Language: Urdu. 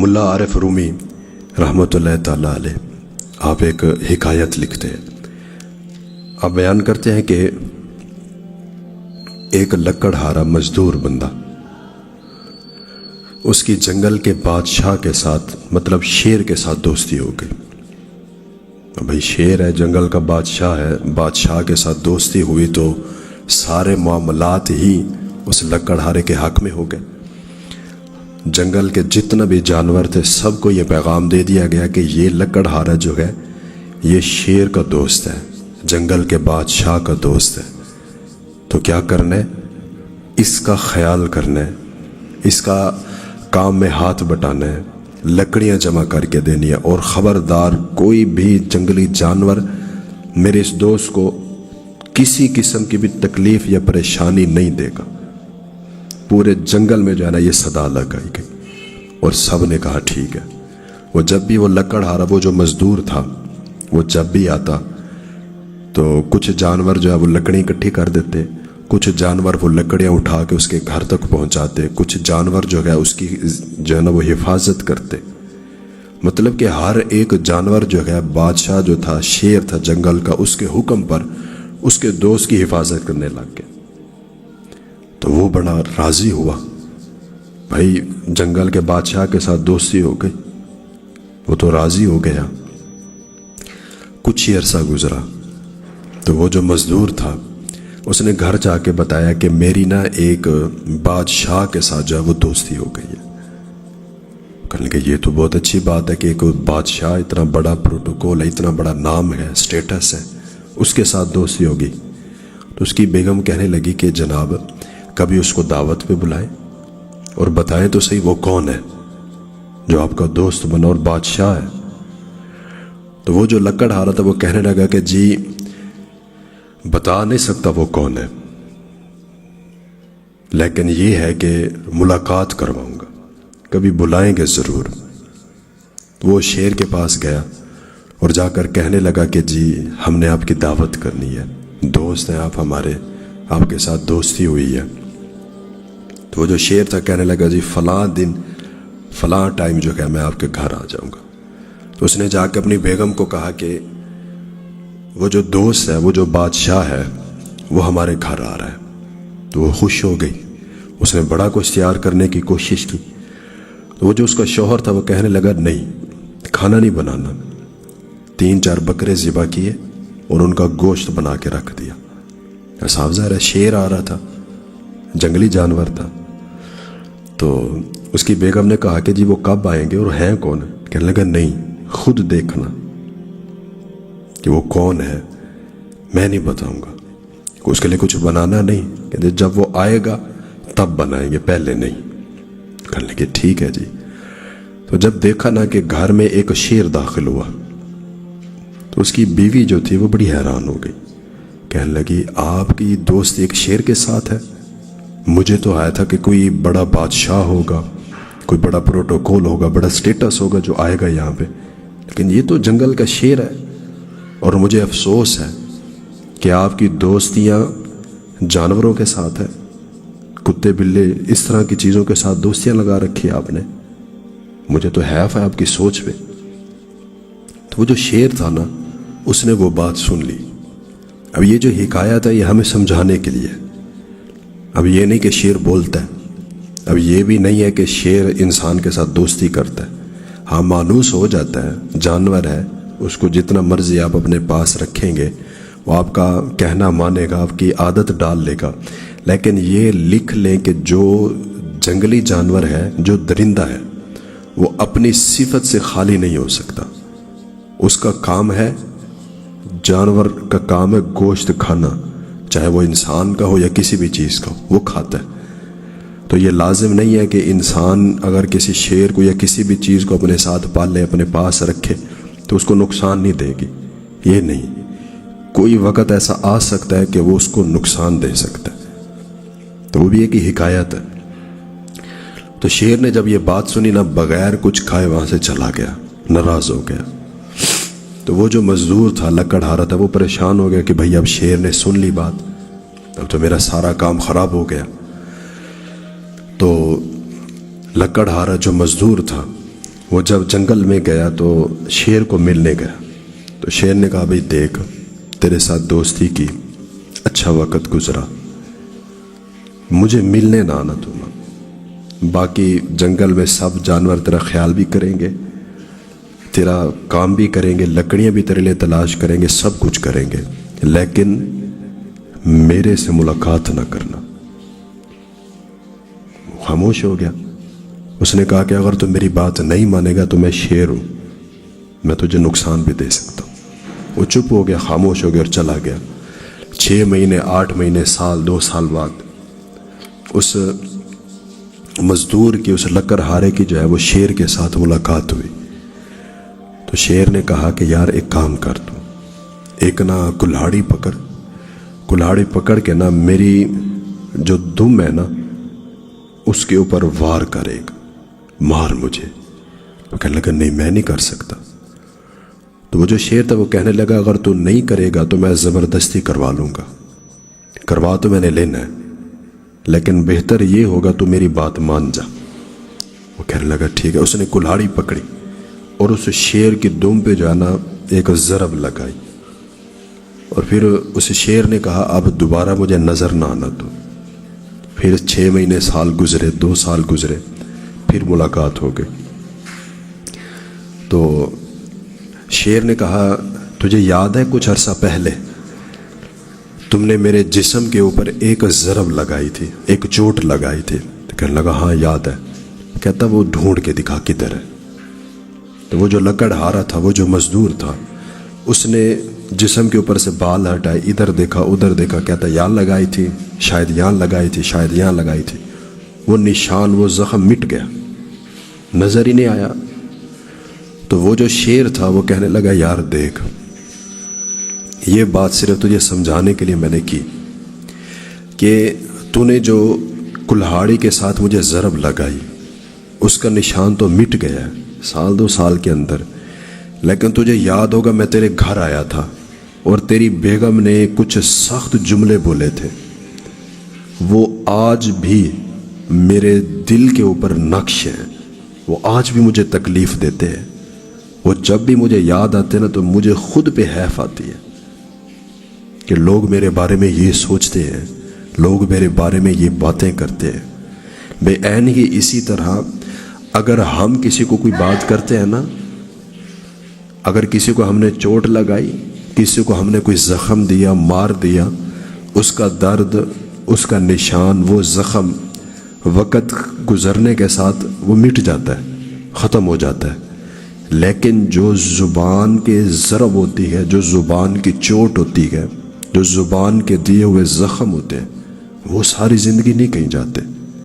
ملا عارف رومی رحمۃ اللہ تعالیٰ علیہ آپ ایک حکایت لکھتے ہیں۔ آپ بیان کرتے ہیں کہ ایک لکڑہارا مزدور بندہ اس کی جنگل کے بادشاہ کے ساتھ مطلب شیر کے ساتھ دوستی ہو گئی۔ بھائی شیر ہے، جنگل کا بادشاہ ہے، بادشاہ کے ساتھ دوستی ہوئی تو سارے معاملات ہی اس لکڑہارے کے حق میں ہو گئے۔ جنگل کے جتنا بھی جانور تھے سب کو یہ پیغام دے دیا گیا کہ یہ لکڑہارا جو ہے یہ شیر کا دوست ہے، جنگل کے بادشاہ کا دوست ہے، تو کیا کرنا ہے؟ اس کا خیال کرنا ہے، اس کا کام میں ہاتھ بٹانا ہے، لکڑیاں جمع کر کے دینی ہے، اور خبردار کوئی بھی جنگلی جانور میرے اس دوست کو کسی قسم کی بھی تکلیف یا پریشانی نہیں دے گا۔ پورے جنگل میں جو ہے نا یہ صدا لگائی گئی اور سب نے کہا ٹھیک ہے۔ وہ جب بھی وہ لکڑہارا وہ جو مزدور تھا وہ جب بھی آتا تو کچھ جانور جو ہے وہ لکڑی اکٹھی کر دیتے، کچھ جانور وہ لکڑیاں اٹھا کے اس کے گھر تک پہنچاتے، کچھ جانور جو ہے اس کی جو ہے نا وہ حفاظت کرتے۔ مطلب کہ ہر ایک جانور جو ہے بادشاہ جو تھا، شیر تھا جنگل کا، اس کے حکم پر اس کے دوست کی حفاظت کرنے لگ گئے۔ تو وہ بڑا راضی ہوا، بھائی جنگل کے بادشاہ کے ساتھ دوستی ہو گئی، وہ تو راضی ہو گیا۔ کچھ ہی عرصہ گزرا تو وہ جو مزدور تھا اس نے گھر جا کے بتایا کہ میری نا ایک بادشاہ کے ساتھ جو ہے وہ دوستی ہو گئی ہے۔ کہنے کہ یہ تو بہت اچھی بات ہے کہ ایک بادشاہ، اتنا بڑا پروٹوکول ہے، اتنا بڑا نام ہے، سٹیٹس ہے، اس کے ساتھ دوستی ہوگی۔ تو اس کی بیگم کہنے لگی کہ جناب کبھی اس کو دعوت پہ بلائیں اور بتائیں تو صحیح وہ کون ہے جو آپ کا دوست بنا اور بادشاہ ہے۔ تو وہ جو لکڑہارا تھا وہ کہنے لگا کہ جی بتا نہیں سکتا وہ کون ہے، لیکن یہ ہے کہ ملاقات کرواؤں گا، کبھی بلائیں گے ضرور۔ وہ شیر کے پاس گیا اور جا کر کہنے لگا کہ جی ہم نے آپ کی دعوت کرنی ہے، دوست ہیں آپ ہمارے، آپ کے ساتھ دوستی ہوئی ہے۔ تو وہ جو شیر تھا کہنے لگا جی فلاں دن فلاں ٹائم جو کہ میں آپ کے گھر آ جاؤں گا۔ تو اس نے جا کے اپنی بیگم کو کہا کہ وہ جو دوست ہے، وہ جو بادشاہ ہے، وہ ہمارے گھر آ رہا ہے۔ تو وہ خوش ہو گئی، اس نے بڑا کچھ تیار کرنے کی کوشش کی۔ تو وہ جو اس کا شوہر تھا وہ کہنے لگا نہیں، کھانا نہیں بنانا۔ 3-4 بکرے ذبح کیے اور ان کا گوشت بنا کے رکھ دیا۔ صاف ظاہر ہے شیر آ رہا تھا، جنگلی جانور تھا۔ تو اس کی بیگم نے کہا کہ جی وہ کب آئیں گے اور ہیں کون؟ کہنے لگا نہیں، خود دیکھنا کہ وہ کون ہے، میں نہیں بتاؤں گا، اس کے لیے کچھ بنانا نہیں، کہ جب وہ آئے گا تب بنائیں گے، پہلے نہیں۔ کہنے لگے ٹھیک ہے جی۔ تو جب دیکھا نا کہ گھر میں ایک شیر داخل ہوا تو اس کی بیوی جو تھی وہ بڑی حیران ہو گئی، کہنے لگی آپ کی دوست ایک شیر کے ساتھ ہے؟ مجھے تو آیا تھا کہ کوئی بڑا بادشاہ ہوگا، کوئی بڑا پروٹوکول ہوگا، بڑا سٹیٹس ہوگا جو آئے گا یہاں پہ، لیکن یہ تو جنگل کا شیر ہے۔ اور مجھے افسوس ہے کہ آپ کی دوستیاں جانوروں کے ساتھ ہے، کتے بلے اس طرح کی چیزوں کے ساتھ دوستیاں لگا رکھی آپ نے، مجھے تو حیف ہے آپ کی سوچ پہ۔ تو وہ جو شیر تھا نا اس نے وہ بات سن لی۔ اب یہ جو حکایت ہے یہ ہمیں سمجھانے کے لیے، اب یہ نہیں کہ شیر بولتا ہے، اب یہ بھی نہیں ہے کہ شیر انسان کے ساتھ دوستی کرتا ہے۔ ہاں مانوس ہو جاتا ہے، جانور ہے، اس کو جتنا مرضی آپ اپنے پاس رکھیں گے وہ آپ کا کہنا مانے گا، آپ کی عادت ڈال لے گا، لیکن یہ لکھ لیں کہ جو جنگلی جانور ہے، جو درندہ ہے، وہ اپنی صفت سے خالی نہیں ہو سکتا۔ اس کا کام ہے، جانور کا کام ہے گوشت کھانا، چاہے وہ انسان کا ہو یا کسی بھی چیز کا ہو، وہ کھاتا ہے۔ تو یہ لازم نہیں ہے کہ انسان اگر کسی شیر کو یا کسی بھی چیز کو اپنے ساتھ پالے، اپنے پاس رکھے تو اس کو نقصان نہیں دے گی، یہ نہیں۔ کوئی وقت ایسا آ سکتا ہے کہ وہ اس کو نقصان دے سکتا ہے، تو وہ بھی ایک حکایت ہے۔ تو شیر نے جب یہ بات سنی نا بغیر کچھ کھائے وہاں سے چلا گیا، ناراض ہو گیا۔ تو وہ جو مزدور تھا لکڑہارا تھا وہ پریشان ہو گیا کہ بھئی اب شیر نے سن لی بات، اب تو میرا سارا کام خراب ہو گیا۔ تو لکڑہارا جو مزدور تھا وہ جب جنگل میں گیا تو شیر کو ملنے گیا، تو شیر نے کہا بھئی دیکھ، تیرے ساتھ دوستی کی، اچھا وقت گزرا، مجھے ملنے نہ آنا تم، باقی جنگل میں سب جانور تیرا خیال بھی کریں گے، تیرا کام بھی کریں گے، لکڑیاں بھی تیرے لیے تلاش کریں گے، سب کچھ کریں گے، لیکن میرے سے ملاقات نہ کرنا۔ خاموش ہو گیا۔ اس نے کہا کہ اگر تو میری بات نہیں مانے گا تو میں شیر ہوں، میں تجھے نقصان بھی دے سکتا ہوں۔ وہ چپ ہو گیا، خاموش ہو گیا اور چلا گیا۔ 6 مہینے، 8 مہینے، سال، 2 سال بعد اس مزدور کی، اس لکڑ ہارے کی جو ہے وہ شیر کے ساتھ ملاقات ہوئی۔ تو شیر نے کہا کہ یار ایک کام کر، تو ایک نا کلہاڑی پکڑ، کلہاڑی پکڑ کے نا میری جو دم ہے نا اس کے اوپر وار کرے گا، مار مجھے۔ تو کہنے لگا نہیں میں نہیں کر سکتا۔ تو وہ جو شیر تھا وہ کہنے لگا اگر تو نہیں کرے گا تو میں زبردستی کروا لوں گا، کروا تو میں نے لینا ہے، لیکن بہتر یہ ہوگا تو میری بات مان جا۔ وہ کہنے لگا ٹھیک ہے۔ اس نے کلہاڑی پکڑی اور اس شیر کی دم پہ جو ہے نا ایک ضرب لگائی، اور پھر اس شیر نے کہا اب دوبارہ مجھے نظر نہ آنا تو۔ پھر 6 مہینے، سال گزرے، 2 سال گزرے، پھر ملاقات ہو گئی۔ تو شیر نے کہا تجھے یاد ہے کچھ عرصہ پہلے تم نے میرے جسم کے اوپر ایک ضرب لگائی تھی، ایک چوٹ لگائی تھی؟ تو کہنے لگا ہاں یاد ہے۔ کہتا وہ ڈھونڈ کے دکھا کدھر ہے۔ تو وہ جو لکڑ ہارا تھا، وہ جو مزدور تھا، اس نے جسم کے اوپر سے بال ہٹائے، ادھر دیکھا ادھر دیکھا، کہتا یہاں لگائی تھی، شاید یہاں لگائی تھی، شاید یہاں لگائی تھی۔ وہ نشان، وہ زخم مٹ گیا، نظر ہی نہیں آیا۔ تو وہ جو شیر تھا وہ کہنے لگا یار دیکھ، یہ بات صرف تجھے سمجھانے کے لیے میں نے کی کہ تو نے جو کلہاڑی کے ساتھ مجھے ضرب لگائی اس کا نشان تو مٹ گیا ہے سال 2 سال کے اندر، لیکن تجھے یاد ہوگا میں تیرے گھر آیا تھا اور تیری بیگم نے کچھ سخت جملے بولے تھے، وہ آج بھی میرے دل کے اوپر نقش ہیں، وہ آج بھی مجھے تکلیف دیتے ہیں، وہ جب بھی مجھے یاد آتے نا تو مجھے خود پہ حیف آتی ہے کہ لوگ میرے بارے میں یہ سوچتے ہیں، لوگ میرے بارے میں یہ باتیں کرتے ہیں۔ بے عین ہی اسی طرح اگر ہم کسی کو کوئی بات کرتے ہیں نا، اگر کسی کو ہم نے چوٹ لگائی، کسی کو ہم نے کوئی زخم دیا، مار دیا، اس کا درد، اس کا نشان، وہ زخم وقت گزرنے کے ساتھ وہ مٹ جاتا ہے، ختم ہو جاتا ہے، لیکن جو زبان کے ضرب ہوتی ہے، جو زبان کی چوٹ ہوتی ہے، جو زبان کے دیے ہوئے زخم ہوتے ہیں، وہ ساری زندگی نہیں کہیں جاتے۔